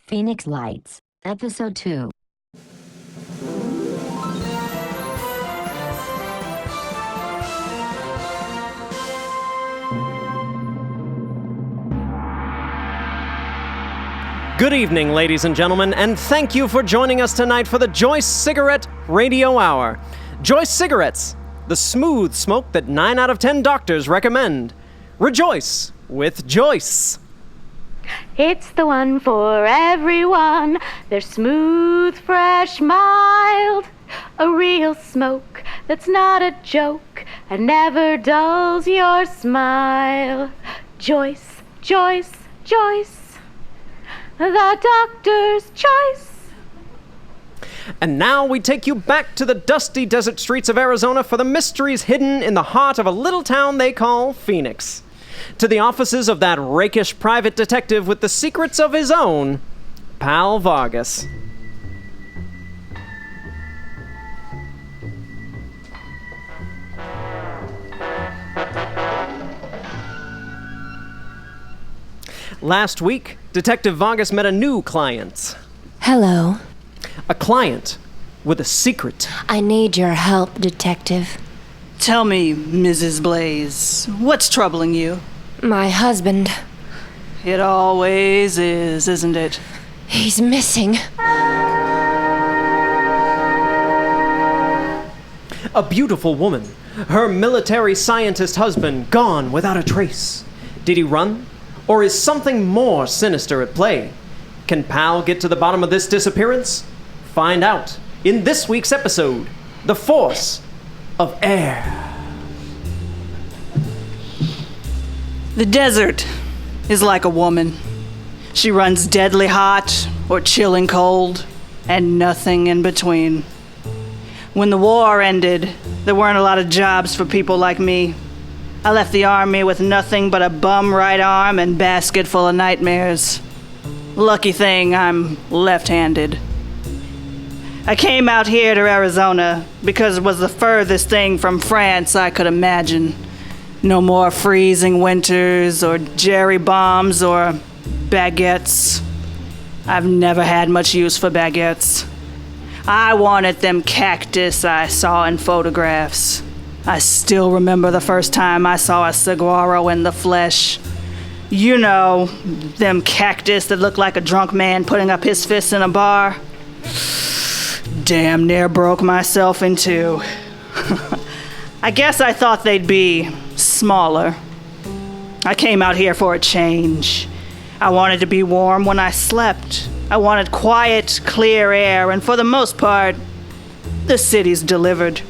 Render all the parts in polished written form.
Phoenix Lights, Episode 2. Good evening, ladies and gentlemen, and thank you for joining us tonight for the Joyce Cigarette Radio Hour. Joyce Cigarettes, the smooth smoke that 9 out of 10 doctors recommend. Rejoice with Joyce. It's the one for everyone. They're smooth, fresh, mild. A real smoke that's not a joke and never dulls your smile. Joyce, Joyce, Joyce. The doctor's choice. And now we take you back to the dusty desert streets of Arizona for the mysteries hidden in the heart of a little town they call Phoenix. To the offices of that rakish private detective with the secrets of his own, Pal Vargas. Last week, Detective Vargas met a new client. Hello. A client with a secret. I need your help, Detective. Tell me, Mrs. Blaise, what's troubling you? My husband. It always is, isn't it? He's missing. A beautiful woman. Her military scientist husband gone without a trace. Did he run? Or is something more sinister at play? Can Pal get to the bottom of this disappearance? Find out in this week's episode, The Force of Air. The desert is like a woman. She runs deadly hot or chilling cold, and nothing in between. When the war ended, there weren't a lot of jobs for people like me. I left the army with nothing but a bum right arm and basket full of nightmares. Lucky thing, I'm left-handed. I came out here to Arizona because it was the furthest thing from France I could imagine. No more freezing winters or jerry bombs or baguettes. I've never had much use for baguettes. I wanted them cactus I saw in photographs. I still remember the first time I saw a saguaro in the flesh. You know, them cactus that look like a drunk man putting up his fists in a bar. Damn near broke myself in two. I guess I thought they'd be smaller. I came out here for a change. I wanted to be warm when I slept. I wanted quiet, clear air, and for the most part, the city's delivered.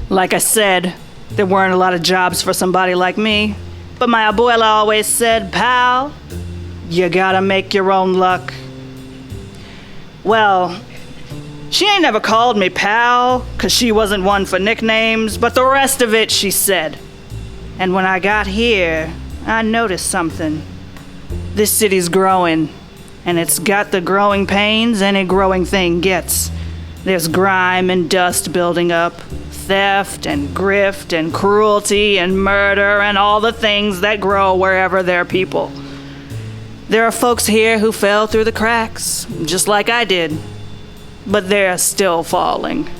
Like I said, there weren't a lot of jobs for somebody like me, but my abuela always said, Pal, you gotta make your own luck. Well, she ain't never called me Pal, 'cause she wasn't one for nicknames, but the rest of it she said. And when I got here, I noticed something. This city's growing, and it's got the growing pains any growing thing gets. There's grime and dust building up. Theft and grift and cruelty and murder and all the things that grow wherever there are people. There are folks here who fell through the cracks, just like I did, but they're still falling.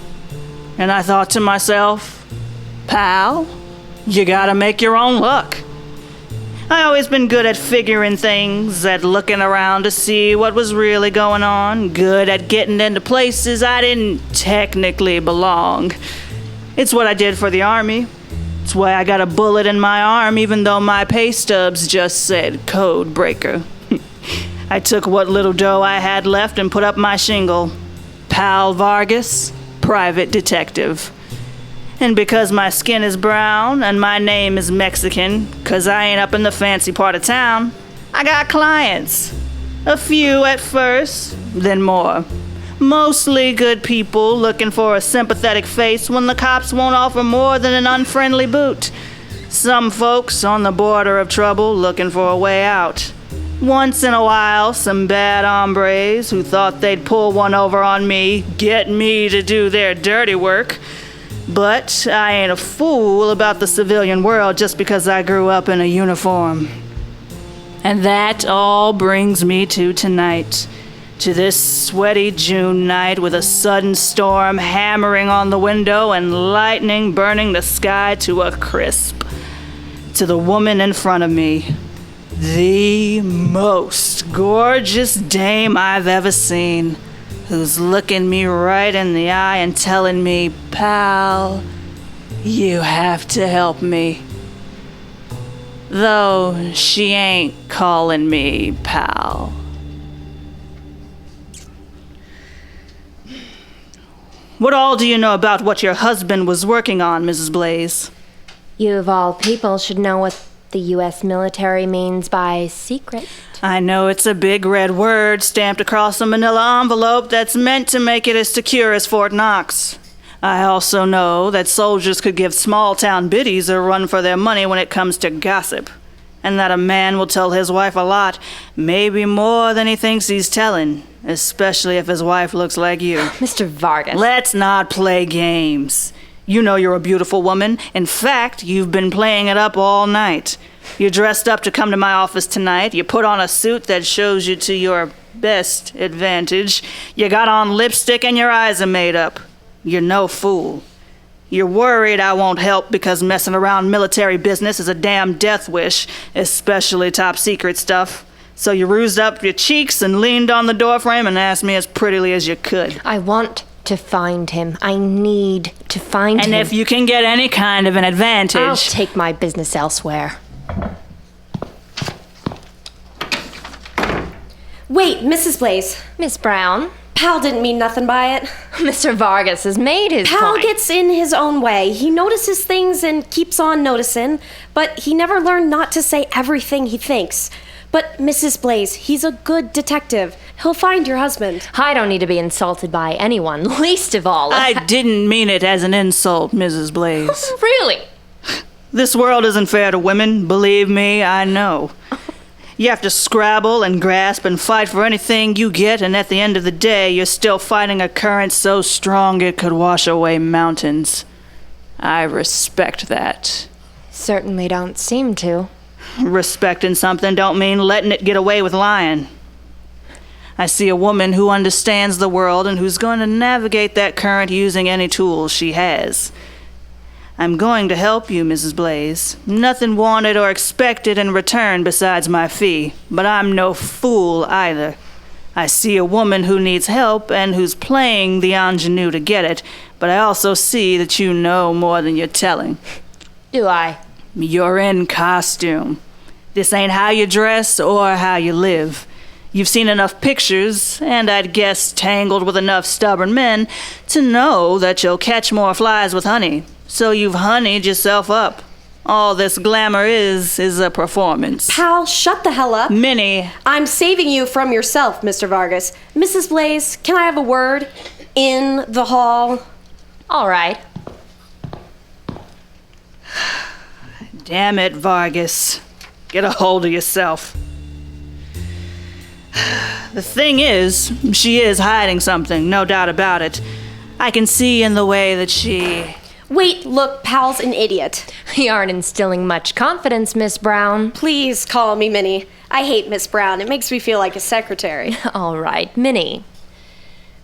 And I thought to myself, Pal, you gotta make your own luck. I always been good at figuring things, at looking around to see what was really going on, good at getting into places I didn't technically belong. It's what I did for the army. It's why I got a bullet in my arm even though my pay stubs just said code breaker. I took what little dough I had left and put up my shingle. Pal Vargas, private detective. And because my skin is brown and my name is Mexican, 'cause I ain't up in the fancy part of town, I got clients. A few at first, then more. Mostly good people looking for a sympathetic face when the cops won't offer more than an unfriendly boot. Some folks on the border of trouble looking for a way out. Once in a while, some bad hombres who thought they'd pull one over on me, get me to do their dirty work. But I ain't a fool about the civilian world just because I grew up in a uniform. And that all brings me to tonight. To this sweaty June night with a sudden storm hammering on the window and lightning burning the sky to a crisp. To the woman in front of me. The most gorgeous dame I've ever seen. Who's looking me right in the eye and telling me, "Pal, you have to help me." Though she ain't calling me pal. What all do you know about what your husband was working on, Mrs. Blaise? You of all people should know what the U.S. military means by secret. I know it's a big red word stamped across a manila envelope that's meant to make it as secure as Fort Knox. I also know that soldiers could give small-town biddies a run for their money when it comes to gossip, and that a man will tell his wife a lot, maybe more than he thinks he's telling, especially if his wife looks like you. Mr. Vargas. Let's not play games. You know you're a beautiful woman. In fact, you've been playing it up all night. You dressed up to come to my office tonight. You put on a suit that shows you to your best advantage. You got on lipstick and your eyes are made up. You're no fool. You're worried I won't help because messing around military business is a damn death wish, especially top secret stuff. So you roused up your cheeks and leaned on the doorframe and asked me as prettily as you could. I want to find him. I need to find him. And if you can get any kind of an advantage... I'll take my business elsewhere. Wait, Mrs. Blaise. Miss Brown, Pal didn't mean nothing by it. Mr. Vargas has made his Pal point. gets in his own way. He notices things and keeps on noticing, but he never learned not to say everything he thinks. But Mrs. Blaise, he's a good detective. He'll find your husband. I don't need to be insulted by anyone, least of all. I didn't mean it as an insult, Mrs. Blaise. Really? This world isn't fair to women, believe me, I know. You have to scrabble and grasp and fight for anything you get, and at the end of the day, you're still fighting a current so strong it could wash away mountains. I respect that. Certainly don't seem to. Respecting something don't mean letting it get away with lying. I see a woman who understands the world and who's going to navigate that current using any tools she has. I'm going to help you, Mrs. Blaise. Nothing wanted or expected in return besides my fee, but I'm no fool either. I see a woman who needs help and who's playing the ingenue to get it, but I also see that you know more than you're telling. Do I? You're in costume. This ain't how you dress or how you live. You've seen enough pictures, and I'd guess tangled with enough stubborn men, to know that you'll catch more flies with honey. So you've honeyed yourself up. All this glamour is a performance. Pal, shut the hell up. Minnie. I'm saving you from yourself, Mr. Vargas. Mrs. Blaise, can I have a word? In the hall. All right. Damn it, Vargas. Get a hold of yourself. The thing is, she is hiding something, no doubt about it. I can see in the way that she... Wait, look, Pal's an idiot. You aren't instilling much confidence, Miss Brown. Please call me Minnie. I hate Miss Brown. It makes me feel like a secretary. All right, Minnie.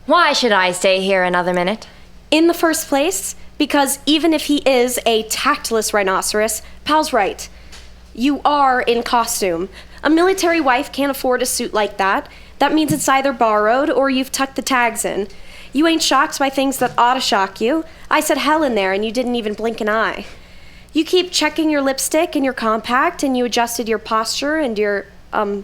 Why should I stay here another minute? In the first place, because even if he is a tactless rhinoceros, Pal's right. You are in costume. A military wife can't afford a suit like that. That means it's either borrowed or you've tucked the tags in. You ain't shocked by things that ought to shock you. I said hell in there and you didn't even blink an eye. You keep checking your lipstick and your compact and you adjusted your posture and your,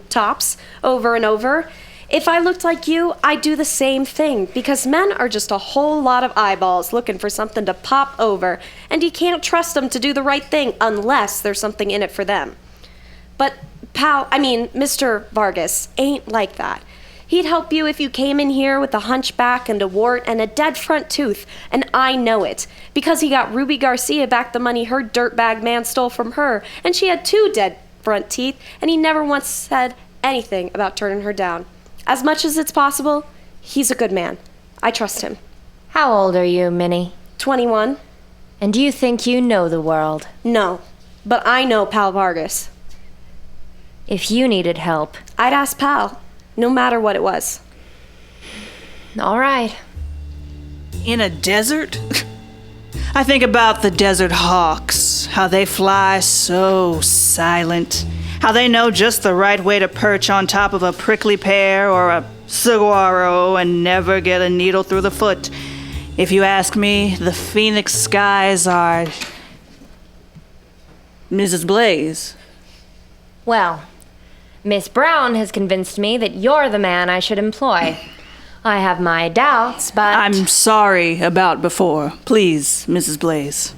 tops over and over. If I looked like you, I'd do the same thing because men are just a whole lot of eyeballs looking for something to pop over, and you can't trust them to do the right thing unless there's something in it for them. But Mr. Vargas ain't like that. He'd help you if you came in here with a hunchback and a wart and a dead front tooth, and I know it, because he got Ruby Garcia back the money her dirtbag man stole from her, and she had 2 dead front teeth, and he never once said anything about turning her down. As much as it's possible, he's a good man. I trust him. How old are you, Minnie? 21. And do you think you know the world? No, but I know Pal Vargas. If you needed help. I'd ask Pal, no matter what it was. All right. In a desert? I think about the desert hawks, how they fly so silent, how they know just the right way to perch on top of a prickly pear or a saguaro and never get a needle through the foot. If you ask me, the Phoenix skies are... Mrs. Blaise. Well, Miss Brown has convinced me that you're the man I should employ. I have my doubts, but... I'm sorry about before. Please, Mrs. Blaise.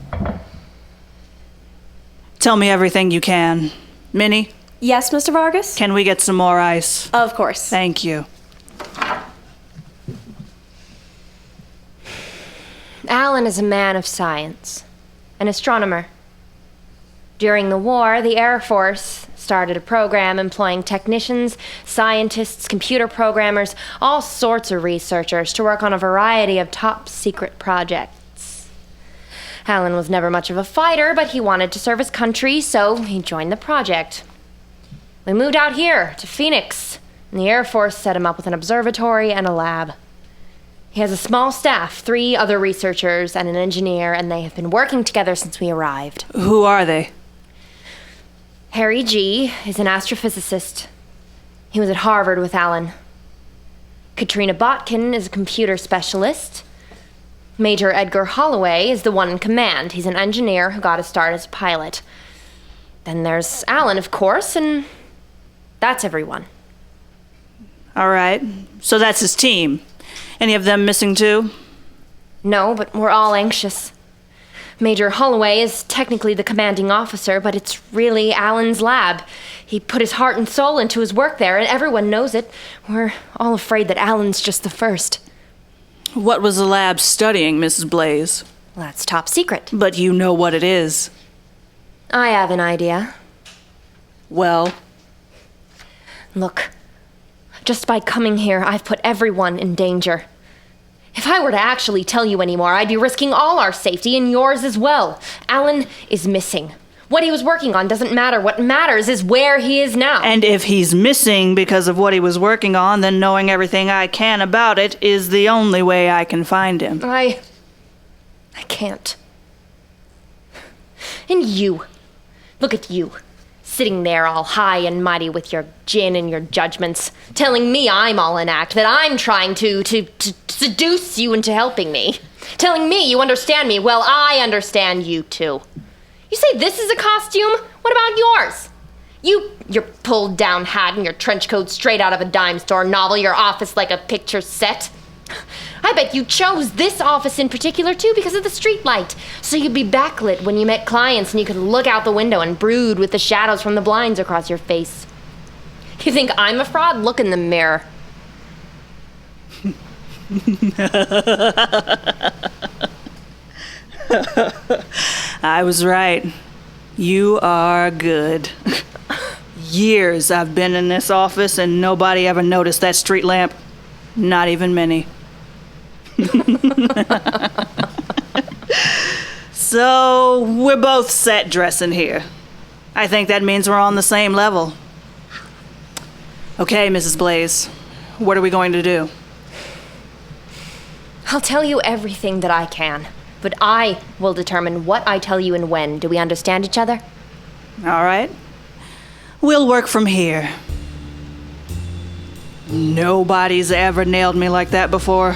Tell me everything you can. Minnie, Yes, Mr. Vargas? can we get some more ice? Of course. Thank you. Alan is a man of science, an astronomer. During the war, the Air Force started a program employing technicians, scientists, computer programmers, all sorts of researchers to work on a variety of top-secret projects. Alan was never much of a fighter, but he wanted to serve his country, so he joined the project. We moved out here, to Phoenix, and the Air Force set him up with an observatory and a lab. He has a small staff, 3 other researchers and an engineer, and they have been working together since we arrived. Who are they? Harry G. is an astrophysicist. He was at Harvard with Alan. Katrina Botkin is a computer specialist. Major Edgar Holloway is the one in command. He's an engineer who got his start as a pilot. Then there's Alan, of course, and that's everyone. All right. So that's his team. Any of them missing too? No, but we're all anxious. Major Holloway is technically the commanding officer, but it's really Alan's lab. He put his heart and soul into his work there, and everyone knows it. We're all afraid that Alan's just the first. What was the lab studying, Mrs. Blaise? Well, that's top secret. But you know what it is. I have an idea. Well, Look, just by coming here, I've put everyone in danger. If I were to actually tell you any more, I'd be risking all our safety and yours as well. Alan is missing. What he was working on doesn't matter. What matters is where he is now. and if he's missing because of what he was working on, then knowing everything I can about it is the only way I can find him. I can't. And you. Look at you. Sitting there all high and mighty with your gin and your judgments, telling me I'm all in act, that I'm trying to seduce you into helping me. Telling me you understand me. Well, I understand you too. You say this is a costume? What about yours? Your pulled down hat and your trench coat straight out of a dime store novel, your office like a picture set. I bet you chose this office in particular too because of the street light. So you'd be backlit when you met clients and you could look out the window and brood with the shadows from the blinds across your face. You think I'm a fraud? Look in the mirror. I was right. You are good. Years I've been in this office and nobody ever noticed that street lamp. Not even Minnie. So, we're both set dressing here. I think that means we're on the same level. Okay, Mrs. Blaise, what are we going to do? I'll tell you everything that I can, but I will determine what I tell you and when. Do we understand each other? All right. We'll work from here. Nobody's ever nailed me like that before.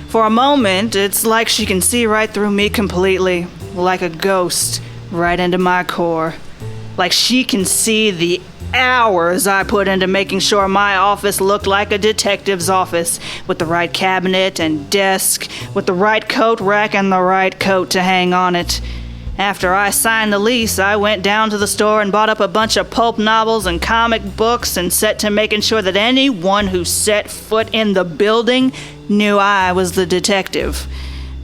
For a moment, it's like she can see right through me completely, like a ghost, right into my core. Like she can see the hours I put into making sure my office looked like a detective's office, with the right cabinet and desk, with the right coat rack and the right coat to hang on it. After I signed the lease, I went down to the store and bought up a bunch of pulp novels and comic books and set to making sure that anyone who set foot in the building knew I was the detective.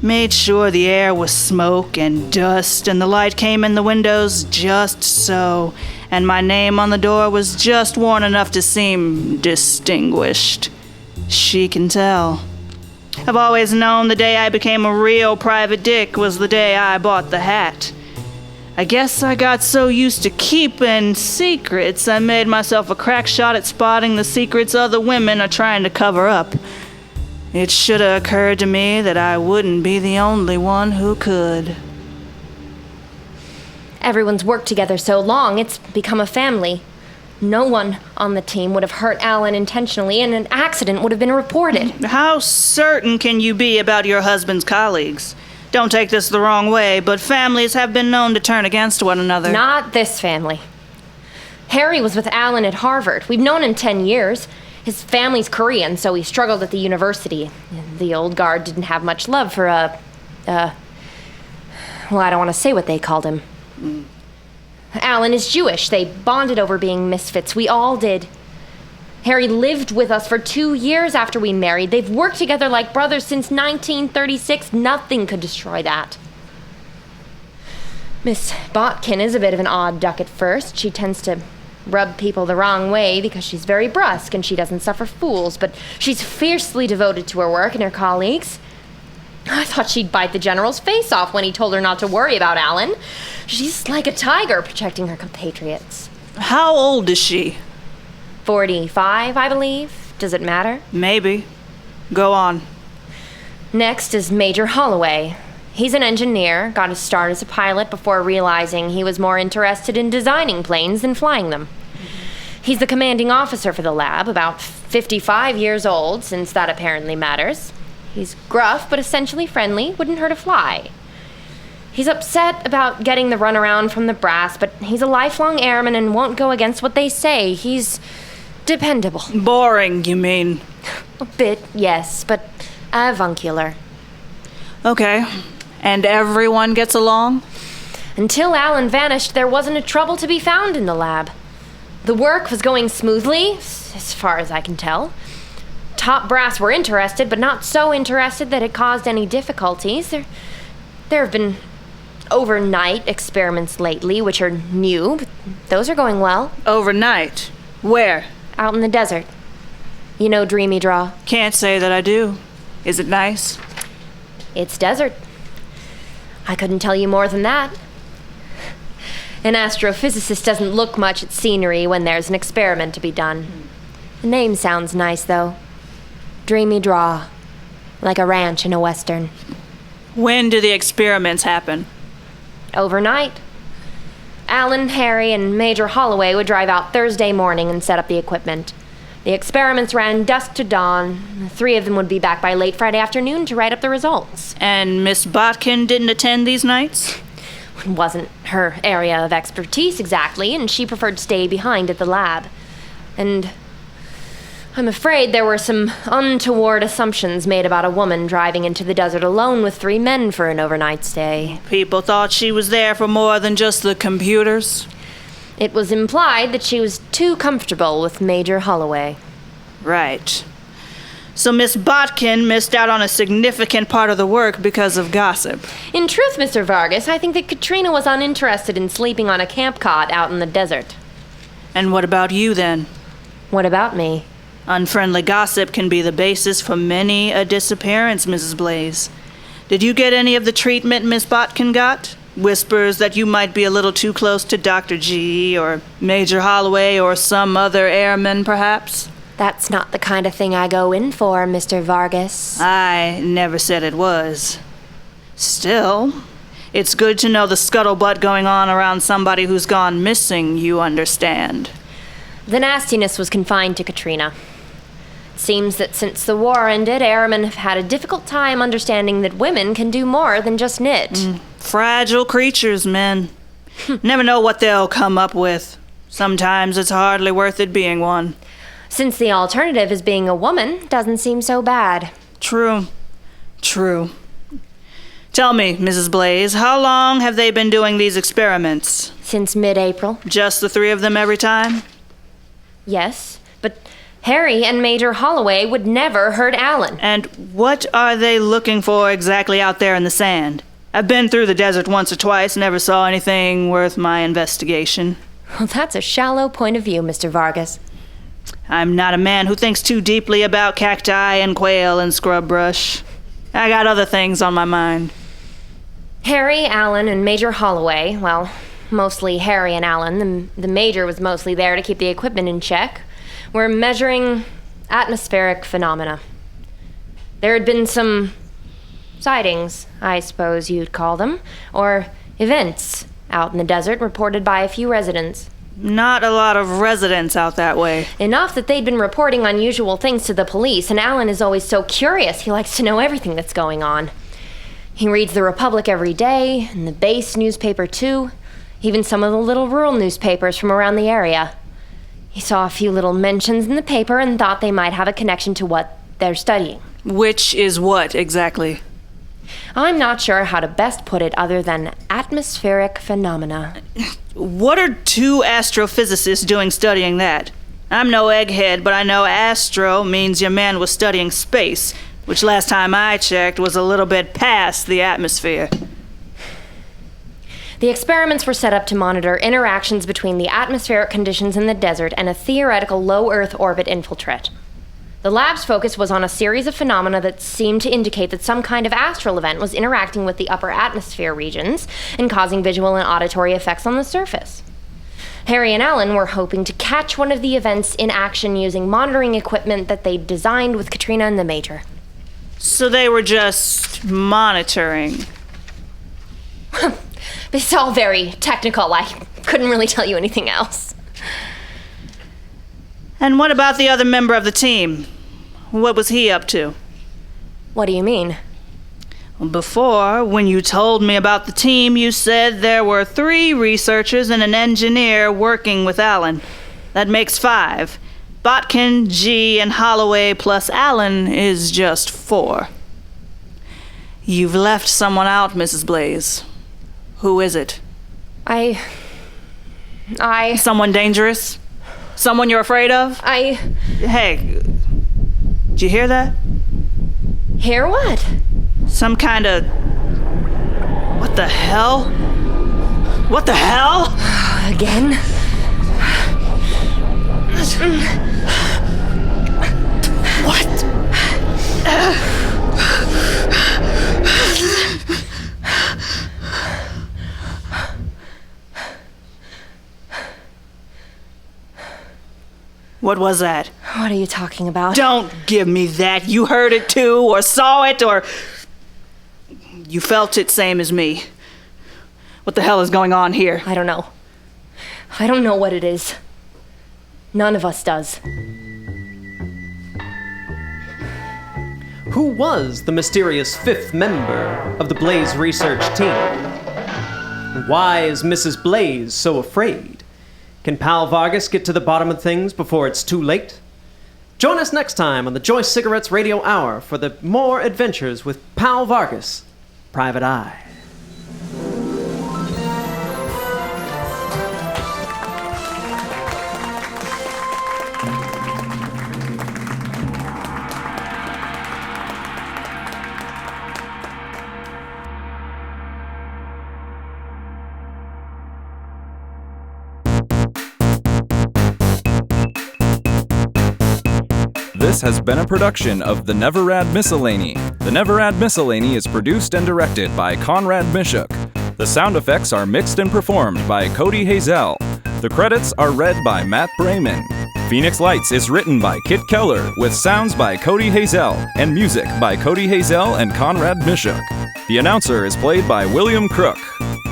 Made sure the air was smoke and dust and the light came in the windows just so, and my name on the door was just worn enough to seem distinguished. She can tell. I've always known the day I became a real private dick was the day I bought the hat. I guess I got so used to keeping secrets, I made myself a crack shot at spotting the secrets other women are trying to cover up. It should have occurred to me that I wouldn't be the only one who could. Everyone's worked together so long, it's become a family. No one on the team would have hurt Alan intentionally, and an accident would have been reported. How certain can you be about your husband's colleagues? Don't take this the wrong way, but families have been known to turn against one another. Not this family. Harry was with Alan at Harvard. We've known him 10 years. His family's Korean, so he struggled at the university. The old guard didn't have much love for well, I don't want to say what they called him. Alan is Jewish. They bonded over being misfits. We all did. Harry lived with us for 2 years after we married. They've worked together like brothers since 1936. Nothing could destroy that. Miss Botkin is a bit of an odd duck at first. She tends to rub people the wrong way because she's very brusque and she doesn't suffer fools, but she's fiercely devoted to her work and her colleagues. I thought she'd bite the general's face off when he told her not to worry about Alan. She's like a tiger protecting her compatriots. How old is she? 45, I believe. Does it matter? Maybe. Go on. Next is Major Holloway. He's an engineer, got his start as a pilot before realizing he was more interested in designing planes than flying them. He's the commanding officer for the lab, about 55 years old, since that apparently matters. He's gruff, but essentially friendly, wouldn't hurt a fly. He's upset about getting the runaround from the brass, but he's a lifelong airman and won't go against what they say. He's dependable. Boring, you mean? A bit, yes, but avuncular. Okay. And everyone gets along? Until Alan vanished, there wasn't a trouble to be found in the lab. The work was going smoothly, as far as I can tell. Top brass were interested, but not so interested that it caused any difficulties. There have been overnight experiments lately, which are new, but those are going well. Overnight? Where? Out in the desert. You know Dreamy Draw? Can't say that I do. Is it nice? It's desert. I couldn't tell you more than that. An astrophysicist doesn't look much at scenery when there's an experiment to be done. The name sounds nice, though. Dreamy Draw. Like a ranch in a western. When do the experiments happen? Overnight. Alan, Harry, and Major Holloway would drive out Thursday morning and set up the equipment. The experiments ran dusk to dawn. The three of them would be back by late Friday afternoon to write up the results. And Miss Botkin didn't attend these nights? It wasn't her area of expertise exactly, and she preferred to stay behind at the lab. And I'm afraid there were some untoward assumptions made about a woman driving into the desert alone with 3 men for an overnight stay. People thought she was there for more than just the computers? It was implied that she was too comfortable with Major Holloway. Right. So Miss Botkin missed out on a significant part of the work because of gossip. In truth, Mr. Vargas, I think that Katrina was uninterested in sleeping on a camp cot out in the desert. And what about you, then? What about me? Unfriendly gossip can be the basis for many a disappearance, Mrs. Blaise. Did you get any of the treatment Miss Botkin got? Whispers that you might be a little too close to Dr. G, or Major Holloway, or some other airman, perhaps? That's not the kind of thing I go in for, Mr. Vargas. I never said it was. Still, it's good to know the scuttlebutt going on around somebody who's gone missing, you understand. The nastiness was confined to Katrina. It seems that since the war ended, airmen have had a difficult time understanding that women can do more than just knit. Fragile creatures, men. Never know what they'll come up with. Sometimes it's hardly worth it being one. Since the alternative is being a woman, doesn't seem so bad. True. Tell me, Mrs. Blaise, how long have they been doing these experiments? Since mid-April. Just the 3 of them every time? Yes, but Harry and Major Holloway would never hurt Alan. And what are they looking for exactly out there in the sand? I've been through the desert once or twice, never saw anything worth my investigation. Well, that's a shallow point of view, Mr. Vargas. I'm not a man who thinks too deeply about cacti and quail and scrub brush. I got other things on my mind. Harry, Alan, and Major Holloway, well, mostly Harry and Alan, the Major was mostly there to keep the equipment in check, were measuring atmospheric phenomena. There had been some sightings, I suppose you'd call them, or events out in the desert reported by a few residents. Not a lot of residents out that way. Enough that they'd been reporting unusual things to the police, and Alan is always so curious. He likes to know everything that's going on. He reads the Republic every day, and the base newspaper too, even some of the little rural newspapers from around the area. He saw a few little mentions in the paper and thought they might have a connection to what they're studying. Which is what, exactly? I'm not sure how to best put it other than atmospheric phenomena. What are two astrophysicists doing studying that? I'm no egghead, but I know astro means your man was studying space, which last time I checked was a little bit past the atmosphere. The experiments were set up to monitor interactions between the atmospheric conditions in the desert and a theoretical low Earth orbit infiltrate. The lab's focus was on a series of phenomena that seemed to indicate that some kind of astral event was interacting with the upper atmosphere regions and causing visual and auditory effects on the surface. Harry and Alan were hoping to catch one of the events in action using monitoring equipment that they designed with Katrina and the Major. So they were just monitoring. It's all very technical. I couldn't really tell you anything else. And what about the other member of the team? What was he up to? What do you mean? Before, when you told me about the team, you said there were 3 researchers and an engineer working with Alan. That makes 5. Botkin, G, and Holloway plus Alan is just 4. You've left someone out, Mrs. Blaise. Who is it? I... Someone dangerous? Someone you're afraid of? Hey, did you hear that? Hear what? Some kind of... What the hell? What the hell? Again? What? What was that? What are you talking about? Don't give me that. You heard it too, or saw it, or... You felt it same as me. What the hell is going on here? I don't know. I don't know what it is. None of us does. Who was the mysterious 5th member of the Blaise research team? And why is Mrs. Blaise so afraid? Can Pal Vargas get to the bottom of things before it's too late? Join us next time on the Joyce Cigarettes Radio Hour for the more adventures with Pal Vargas, Private Eye. This has been a production of The Neverad Miscellany. The Neverad Miscellany is produced and directed by Conrad Mishuk. The sound effects are mixed and performed by Cody Hazel. The credits are read by Matt Brayman. Phoenix Lights is written by Kitt Keller, with sounds by Cody Hazel and music by Cody Hazel and Conrad Mishuk. The announcer is played by William Crook.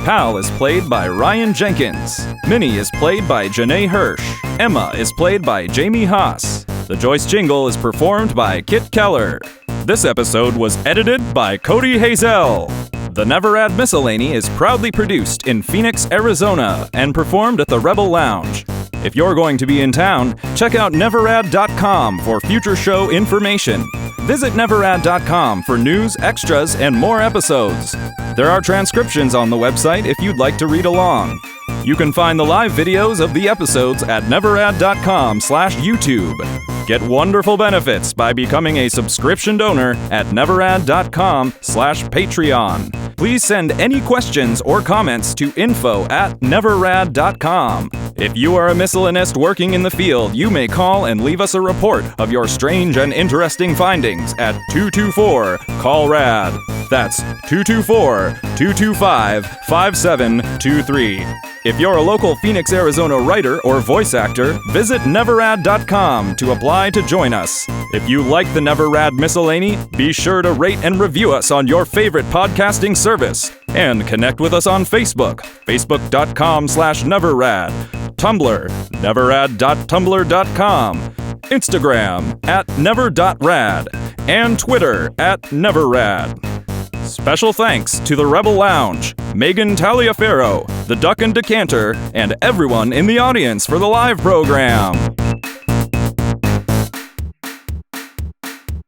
Pal is played by Ryan Jenkins. Minnie is played by Jenae Hirsch. Emma is played by Jamie Haas. The Joyce jingle is performed by Kitt Keller. This episode was edited by Cody Hazel. The Neverad Miscellany is proudly produced in Phoenix, Arizona, and performed at the Rebel Lounge. If you're going to be in town, check out neverad.com for future show information. Visit neverad.com for news, extras, and more episodes. There are transcriptions on the website if you'd like to read along. You can find the live videos of the episodes at neverad.com/YouTube. Get wonderful benefits by becoming a subscription donor at neverad.com/Patreon. Please send any questions or comments to info@neverrad.com. If you are a miscellaneist working in the field, you may call and leave us a report of your strange and interesting findings at 224-CALL-RAD. That's 224-225-5723. If you're a local Phoenix, Arizona writer or voice actor, visit neverrad.com to apply to join us. If you like the Never Rad Miscellany, be sure to rate and review us on your favorite podcasting service. And connect with us on Facebook, facebook.com/neverrad, Tumblr, neverrad.tumblr.com, Instagram @never.rad, and Twitter @neverrad. Special thanks to the Rebel Lounge, Megan Taliaferro, the Duck and Decanter, and everyone in the audience for the live program.